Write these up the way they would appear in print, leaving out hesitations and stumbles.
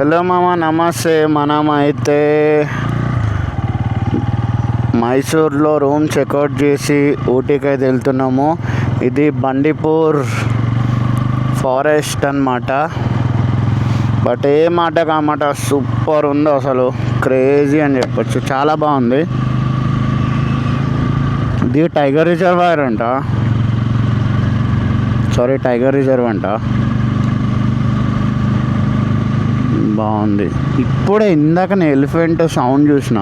Hello మామ, నమస్తే. మనమైతే మైసూర్లో రూమ్ చెక్అవుట్ చేసి ఊటీకి అయితే వెళ్తున్నాము. ఇది బండిపూర్ ఫారెస్ట్ అన్నమాట. బట్ ఏ మాట కామాట సూపర్ ఉంది, అసలు క్రేజీ అని చెప్పొచ్చు. చాలా బాగుంది. ఇది టైగర్ రిజర్వాయర్ అంట, టైగర్ రిజర్వ్ అంట. బాగుంది. ఇప్పుడే ఇందాక నేను ఎలిఫెంట్ సౌండ్ చూసిన,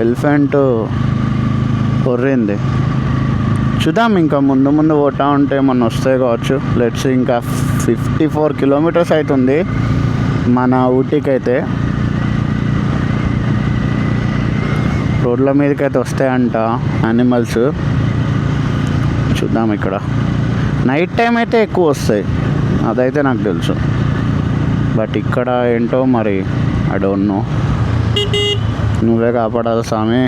ఎలిఫెంట్ కొర్రింది. చూద్దాం, ఇంకా ముందు ముందు పోతా ఉంటే మన వస్తాయి కావచ్చు. లెట్స్. ఇంకా 54 కిలోమీటర్స్ అవుతుంది మన ఊటీకి అయితే. రోడ్ల మీదకి అయితే వస్తాయంట యానిమల్స్. చూద్దాం. ఇక్కడ నైట్ టైం అయితే ఎక్కువ వస్తాయి, అదైతే నాకు తెలుసు. బట్ ఇక్కడ ఏంటో మరి, ఐ డోంట్ నో. నువ్వే కాపాడాలి స్వామి.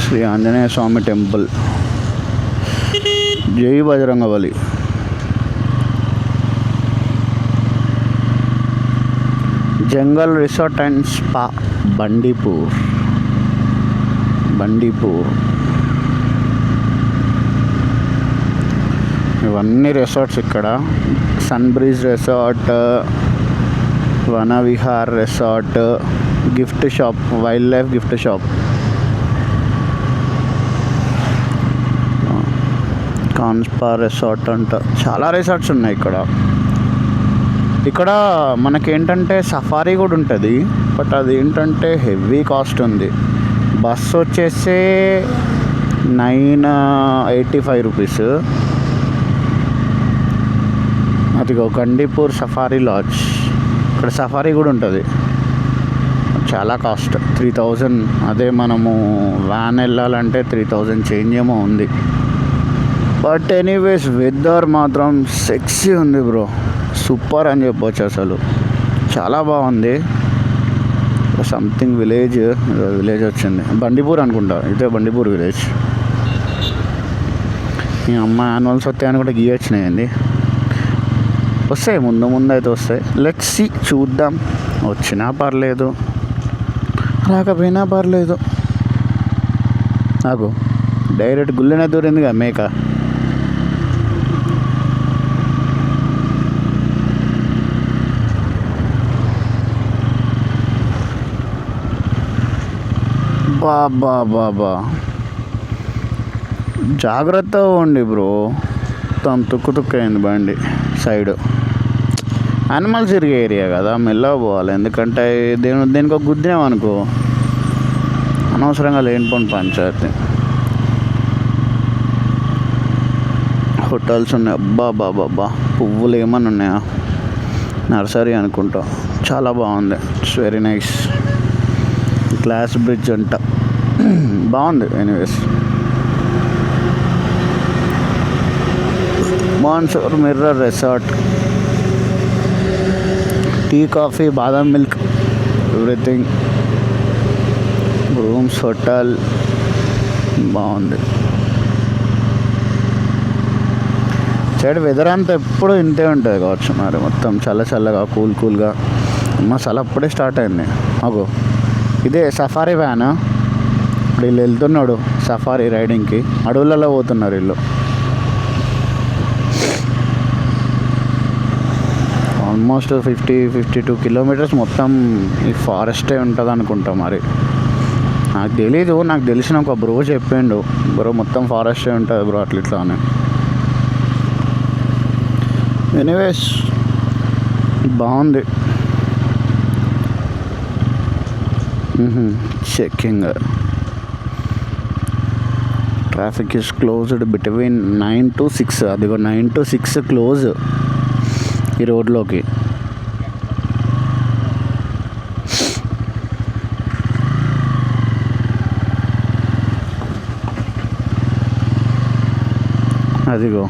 శ్రీ ఆంజనేయ స్వామి టెంపుల్. జై Bajrangbali. Jungle resort and spa, Bandipur. ఇవన్నీ రిసార్ట్స్ ఇక్కడ. Sun breeze resort, Vanavihar resort, gift shop, wildlife gift shop, కాన్స్పా రిసార్ట్ అంట. చాలా రిసార్ట్స్ ఉన్నాయి ఇక్కడ. ఇక్కడ మనకేంటంటే సఫారీ కూడా ఉంటుంది, బట్ అది ఏంటంటే హెవీ కాస్ట్ ఉంది. బస్సు వచ్చేసి 985 రూపీస్. అదిగో గండిపూర్ సఫారీ లాడ్జ్. ఇక్కడ సఫారీ కూడా ఉంటుంది. చాలా కాస్ట్, 3000. అదే మనము వ్యాన్ వెళ్ళాలంటే 3000 చేంజ్ ఏమో ఉంది. బట్ ఎనీవేస్ వెదర్ మాత్రం సెక్సీ ఉంది బ్రో, సూపర్ అని చెప్పొచ్చు. అసలు చాలా బాగుంది. సంథింగ్ విలేజ్ వచ్చింది, బండిపూర్ అనుకుంటా. ఇదే బండిపూర్ విలేజ్. ఈ అమ్మ యాన్యువల్స్ వస్తాయని కూడా గీయొచ్చినాయండి. వస్తాయి, ముందు అయితే వస్తాయి. లెట్స్ సీ, చూద్దాం. వచ్చినా పర్లేదు, రాకపోయినా పర్లేదు. నాకు డైరెక్ట్ గుళ్ళనే దూరిందిగా మేక. బాబా జాగ్రత్తగా ఉండి బ్రో, మొత్తం తుక్కు బండి సైడ్. యానిమల్స్ తిరిగే ఏరియా కదా, మెల్లగా పోవాలి. ఎందుకంటే దేనికో గుద్దినామనుకో అనవసరంగా లేనిపోని పంచాయతీ. హోటల్స్ ఉన్నాయి. అబ్బా పువ్వులు ఏమన్నా ఉన్నాయా? నర్సరీ అనుకుంటా. చాలా బాగుంది, it's very nice. Glass bridge అంట, బాగుంది. ఎనీవేస్, మాన్సూర్ mirror resort, tea, coffee, badam milk, everything. Rooms, hotel బాగుంది. సైడ్ వెదర్ అంతా ఎప్పుడు ఇంతే ఉంటుంది కావచ్చు మరి. మొత్తం చల్లగా కూల్గా. మసాలా అప్పుడే స్టార్ట్ అయింది. అగో ఇదే సఫారీ వ్యాన్. వీళ్ళు వెళ్తున్నాడు సఫారీ రైడింగ్కి. అడవులలో పోతున్నారు వీళ్ళు. ఆల్మోస్ట్ 52 కిలోమీటర్స్ మొత్తం ఈ ఫారెస్టే ఉంటుంది అనుకుంటా. మరి నాకు తెలీదు, నాకు తెలిసిన ఒక బ్రో చెప్పిండు. బ్రో మొత్తం ఫారెస్టే ఉంటుంది బ్రో, ఇట్లా అని. ఎనీవేస్ బాగుంది. Checking. Traffic is closed between 9 to 6. అదిగో 9 to 6 క్లోజ్ ఈ రోడ్లోకి. అదిగో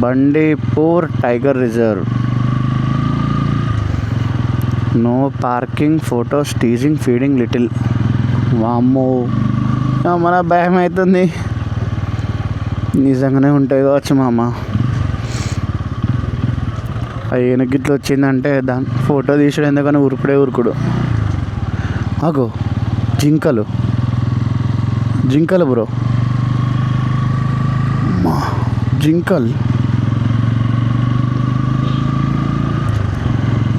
Bandipur tiger reserve. No parking, photos, teasing, feeding little. వామ్మో, మన భయం అవుతుంది. నిజంగానే ఉంటాయి కావచ్చు మామ. ఆ ఏనుగు గిట్ల వచ్చిందంటే దాని ఫోటో తీసాడు, ఎందుకని ఉరుకుడు. అగో జింకలు బ్రో, జింకలు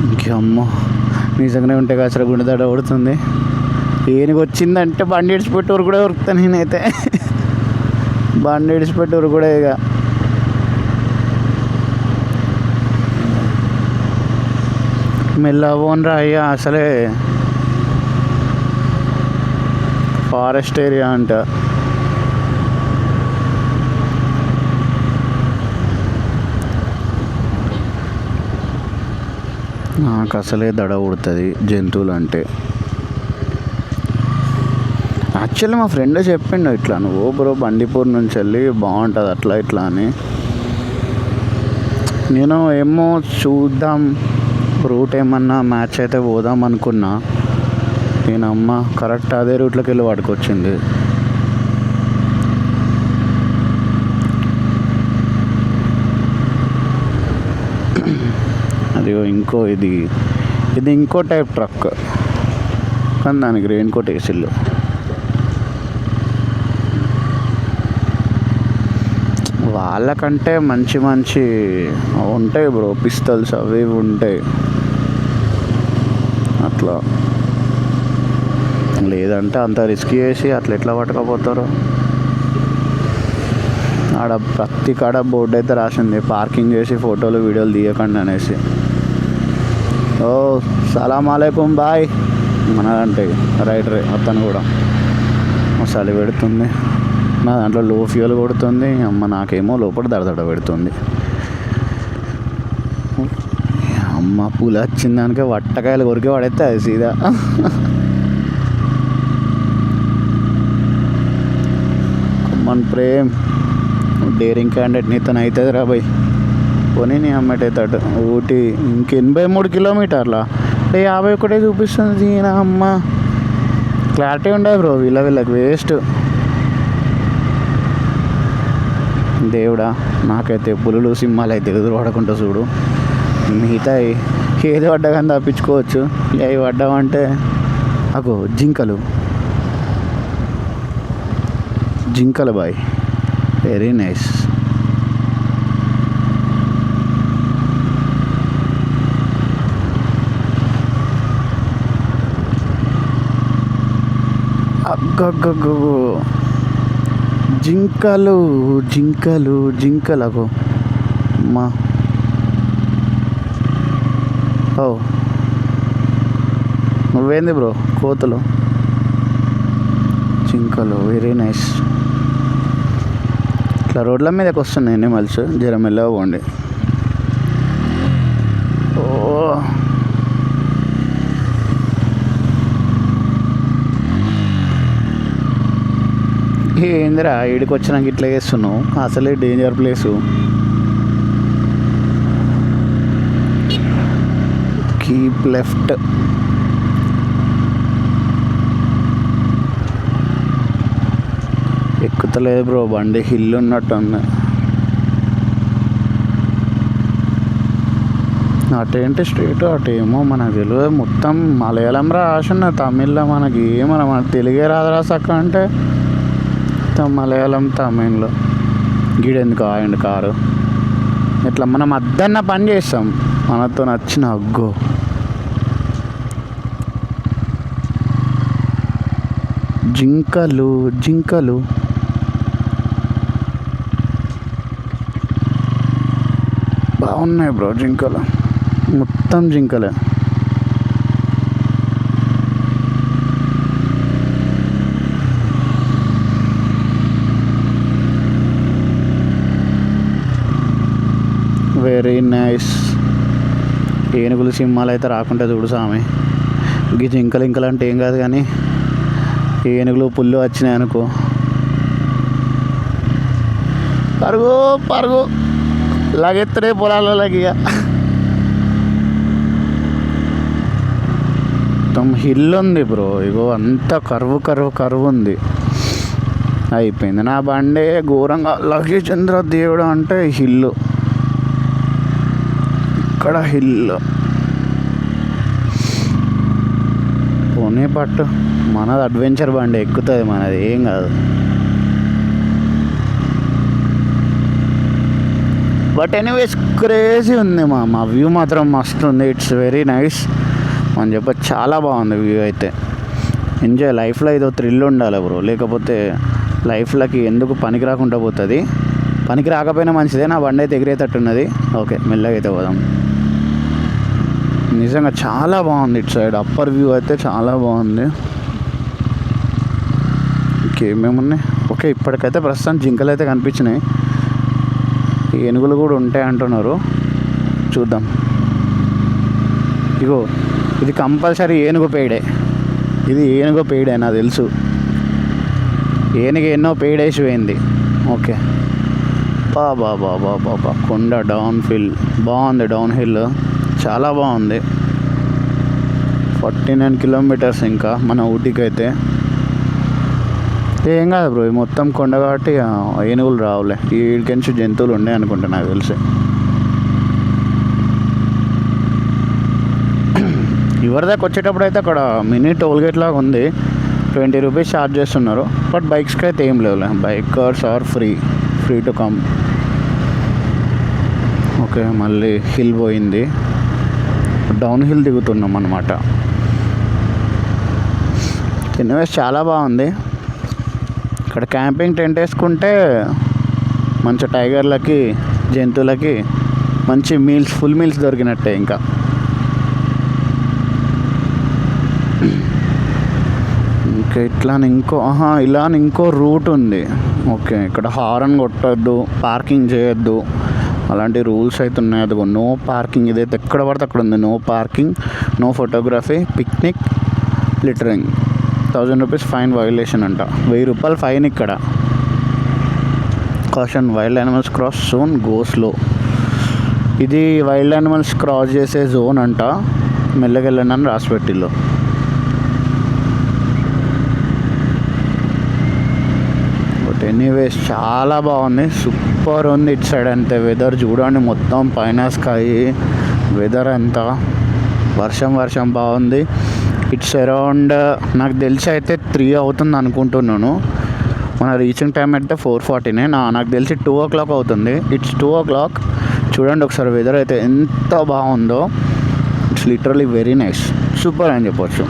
ఇంకేమ్మో నిజంగానే ఉంటే కాసర గుండె దడ కొడుతుంది. ఏనుగు వచ్చిందంటే బండి ఇడిచిపెట్టి ఊరు కూడా ఉరుకుతాను నేనైతే. బండి ఇడిచిపెట్టి ఊరు కూడా ఇక మెల్లబోన్రా అయ్యా, అసలే ఫారెస్ట్ ఏరియా అంట. నాకు అసలే దడ ఉడుతుంది జంతువులు అంటే. యాక్చువల్లీ మా ఫ్రెండ్ చెప్పిండు ఇట్లా, నువ్వు బ్రో బండిపూర్ నుంచి వెళ్ళి బాగుంటుంది అట్లా ఇట్లా అని. నేను ఏమో చూద్దాం, రూట్ ఏమన్నా మ్యాచ్ అయితే పోదాం అనుకున్నా. నేను అమ్మ కరెక్ట్ అదే రూట్లోకి వెళ్ళి పడుకొచ్చింది. అది ఇంకో ఇది ఇంకో టైప్ ట్రక్, కానీ దానికి రెయిన్ కోట్ వేసిళ్ళు. వాళ్ళకంటే మంచి ఉంటాయి బ్రో, పిస్తల్స్ అవి ఇవి ఉంటాయి. అట్లా లేదంటే అంత రిస్క్ చేసి అట్లా ఎట్లా పట్టుకపోతారు. ఆడ ప్రతి కాడ బోర్డు అయితే రాసింది, పార్కింగ్ చేసి ఫోటోలు వీడియోలు తీయకండి అనేసి. ఓ సలాం అలైకుం బాయ్ మనదంటే రైడరే అతను కూడా. చలి పెడుతుంది, నా దాంట్లో లో ఫ్యూయల్ కొడుతుంది. అమ్మ నాకేమో లోపల దడదడ పెడుతుంది. అమ్మ పూల వచ్చిన దానికే వట్టకాయలు కొరికి పడేస్తే అది సీదా. మన ప్రేమ్ డేరింగ్ క్యాండిడేట్ నీతో అవుతుంది రా బాయ్. పోనీ నీ అమ్మటవుతాడు. ఊటీ ఇంక 83 కిలోమీటర్ల 51 చూపిస్తుంది. నా అమ్మ క్లారిటీ ఉండదు బ్రో, వీళ్ళకి వేస్ట్. దేవుడా, నాకైతే పులులు సింహాలు అయితే ఎదురు పడకుండా చూడు. మిగతా ఏది పడ్డా కానీ తప్పించుకోవచ్చు, అవి పడ్డామంటే అగో జింకలు బాయ్, వెరీ నైస్. అగ్గగ్గో జింకలు అగో అమ్మా. ఓ నువ్వేంది బ్రో, కోతులు జింకలు వెరీ నైస్. ఇట్లా రోడ్ల మీదకి వస్తున్నాయి ఎనిమల్స్, జర మెల్లగా పోండి. ఓ ఏందిరా ఈడికి వచ్చినాక ఇట్లా చేస్తున్నావు, అసలే డేంజర్ ప్లేసు. Keep left. ఎక్కుతలేదు బ్రో బండి, హిల్ ఉన్నట్టు ఉంది. అటేంటి స్ట్రీట్, అటేమో మనకు తెలియదు. మొత్తం మలయాళం రాసి ఉన్నది, తమిళ్లో మనకి మన తెలుగే రాదురా సక్క అంటే మలయాళం తమిళ్లో. గీడెందుకు ఆయండి కారు, ఇట్లా మనం అద్దన్న పని చేస్తాం మనతో నచ్చిన. అగ్గో జింకలు బాగున్నాయి బ్రో. జింకలు మొత్తం జింకలే. Very nice. ఏనుగులు సింహాలు అయితే రాకుంటే చూడు సామి. ఈ జింకలు అంటే ఏం కాదు, కానీ ఏనుగులు పుల్లు వచ్చినాయి అనుకో, పరుగు లాగెత్తడే పొలాలకి. ఇక మొత్తం హిల్ ఉంది బ్రో, ఇగో అంత కరువు ఉంది. అయిపోయింది నా బండే ఘోరంగా. లగేజ్ చంద్ర దేవుడు అంటే హిల్లు ఇక్కడ హిల్ పోనీ పట్టు, మనది అడ్వెంచర్ బండి ఎక్కుతుంది, మనది ఏం కాదు. బట్ ఎనీవేస్ క్రేజీ ఉంది. మా వ్యూ మాత్రం మస్తు ఉంది. ఇట్స్ వెరీ నైస్ అని చెప్పి, చాలా బాగుంది వ్యూ అయితే. ఎంజాయ్. లైఫ్లో ఏదో థ్రిల్ ఉండాలి బ్రో, లేకపోతే లైఫ్లోకి ఎందుకు పనికి రాకుండా పోతుంది. పనికి రాకపోయినా మంచిదే. నా బండి అయితే ఎగిరేటట్టున్నది. ఓకే, మెల్లగా అయితే పోదాం. నిజంగా చాలా బాగుంది ఇటు సైడ్. అప్పర్ వ్యూ అయితే చాలా బాగుంది. ఇంకేమేమున్నాయి? ఓకే, ఇప్పటికైతే ప్రస్తుతం జింకలు అయితే కనిపించినాయి. ఏనుగులు కూడా ఉంటాయి అంటున్నారు, చూద్దాం. ఇగో ఇది కంపల్సరీ ఏనుగు పేడే. ఇది ఏనుగు పేడే నాకు తెలుసు. ఏనుగు ఎన్నో పేడేసి పోయింది. ఓకే, బాబా కొండ డౌన్ హిల్ బాగుంది. డౌన్ హిల్ చాలా బాగుంది. 49 కిలోమీటర్స్ ఇంకా మన ఊటీకి అయితే. ఏం కాదు బ్రో, ఇది మొత్తం కొండ కాబట్టి ఏనుగులు రావులే. ఈడికెంచి జంతువులు ఉన్నాయి అనుకుంటా నాకు తెలిసి. ఎవరి దాకా వచ్చేటప్పుడు అయితే అక్కడ మినీ టోల్గేట్ లాగా ఉంది. 20 రూపీస్ ఛార్జ్ చేస్తున్నారు. బట్ బైక్స్కి అయితే ఏం లేవులే. Bikers are free to come. Okay, మళ్ళీ హిల్ పోయింది. డౌన్ హిల్ దిగుతున్నాం అన్నమాట. ఎనీవేస్ చాలా బాగుంది. ఇక్కడ క్యాంపింగ్ టెంట్ వేసుకుంటే మంచి టైగర్లకి, జంతువులకి మంచి మీల్స్, ఫుల్ మీల్స్ దొరికినట్టే. ఇంకా ఇట్లానే ఇంకో రూట్ ఉంది. ఓకే, ఇక్కడ హారన్ కొట్టద్దు, పార్కింగ్ చేయొద్దు, అలాంటి రూల్స్ అయితే ఉన్నాయి. అదిగో నో పార్కింగ్. ఇదైతే ఎక్కడ పడితే అక్కడ ఉంది. No parking, no photography, picnic, littering. 1000 rupees fine violation అంట. 1000 రూపాయలు ఫైన్ ఇక్కడ. Caution, wild animals cross zone go slow. ఇది వైల్డ్ యానిమల్స్ క్రాస్ చేసే జోన్ అంట. మెల్లగెళ్ళండి అని రాసి పెట్టిల్లు. బట్ ఎనీవేస్ చాలా బాగుంది. సూపర్ ఉంది ఇటు సైడ్ అంతే. వెదర్ చూడండి, మొత్తం పైన స్కై. వెదర్ అంతా వర్షం బాగుంది. ఇట్స్ అరౌండ్ నాకు తెలిసి అయితే 3 అవుతుంది అనుకుంటున్నాను. మన రీచింగ్ టైం అయితే 4:40. నాకు తెలిసి 2 o'clock అవుతుంది. It's 2 o'clock. చూడండి ఒకసారి వెదర్ అయితే ఎంత బాగుందో. It's literally very nice, super అని చెప్పొచ్చు.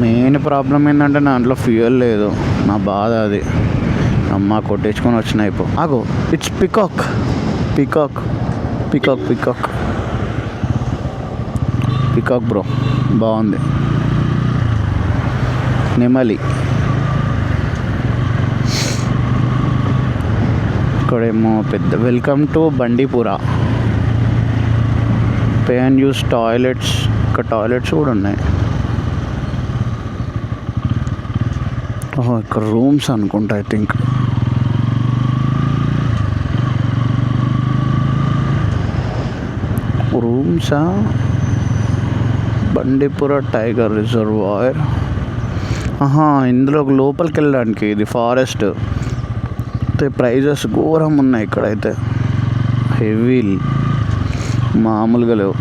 మెయిన్ ప్రాబ్లం ఏంటంటే దాంట్లో ఫ్యూయల్ లేదు. నా బాధ అది. అమ్మ కొట్టించుకొని వచ్చినాయి ఇప్పుడు. ఆగో, ఇట్స్ పికాక్ బ్రో, బాగుంది. నెమలి. ఇక్కడేమో పెద్ద welcome to Bandipura, pay and use toilets. ఇక్కడ టాయిలెట్స్ కూడా ఉన్నాయి. ఇక్కడ రూమ్స్ అనుకుంటా, ఐ థింక్. రూమ్సా? Bandipura tiger reservoir. ఇందులో లోపలికి వెళ్ళడానికి ఇది ఫారెస్ట్. ప్రైజెస్ ఘోరం ఉన్నాయి ఇక్కడైతే. హెవీ, మామూలుగా లేవు.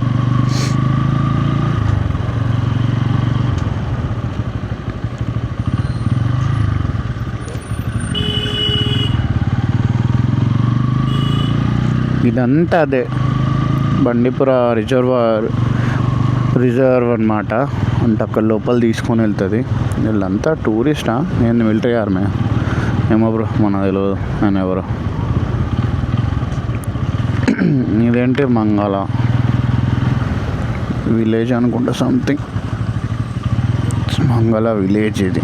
ఇదంతా అదే బండిపుర రిజర్వ్ అనమాట. అంటే అక్కడ లోపల తీసుకొని వెళ్తుంది. వీళ్ళంతా టూరిస్టా? నేను మిలిటరీ ఆర్మీ ఏమో బ్రో, మన తెలియదు నేను ఎవరు. ఇదేంటి మంగళ విలేజ్ అనుకుంటా, సంథింగ్. మంగళ విలేజ్ ఇది.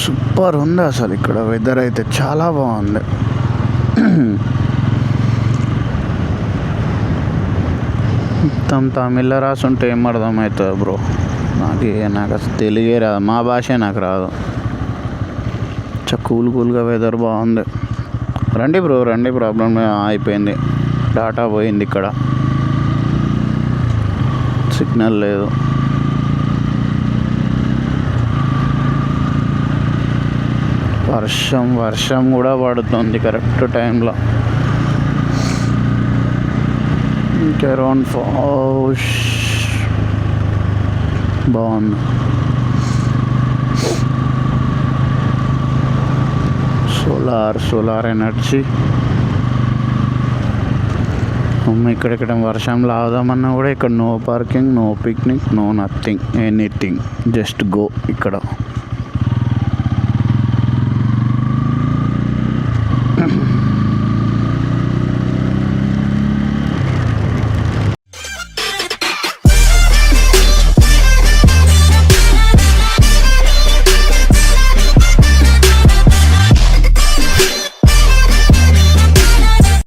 సూపర్ ఉంది అసలు. ఇక్కడ వెదర్ అయితే చాలా బాగుంది. మొత్తం తమిళ రాసుంటే ఏం అర్థమవుతుంది బ్రో? నాకు అసలు తెలుగే రాదు, మా భాషే నాకు రాదు. కూల్గా వెదర్ బాగుంది. రండి బ్రో రండి. ప్రాబ్లం అయిపోయింది, డాటా పోయింది. ఇక్కడ సిగ్నల్ లేదు. వర్షం కూడా పడుతుంది కరెక్ట్ టైంలో. అరౌండ్ బాగుంది. Solar energy. ఇక్కడ వర్షంలో ఆగుదామన్నా కూడా ఇక్కడ no parking, no picnic, no nothing, anything, just go. ఇక్కడ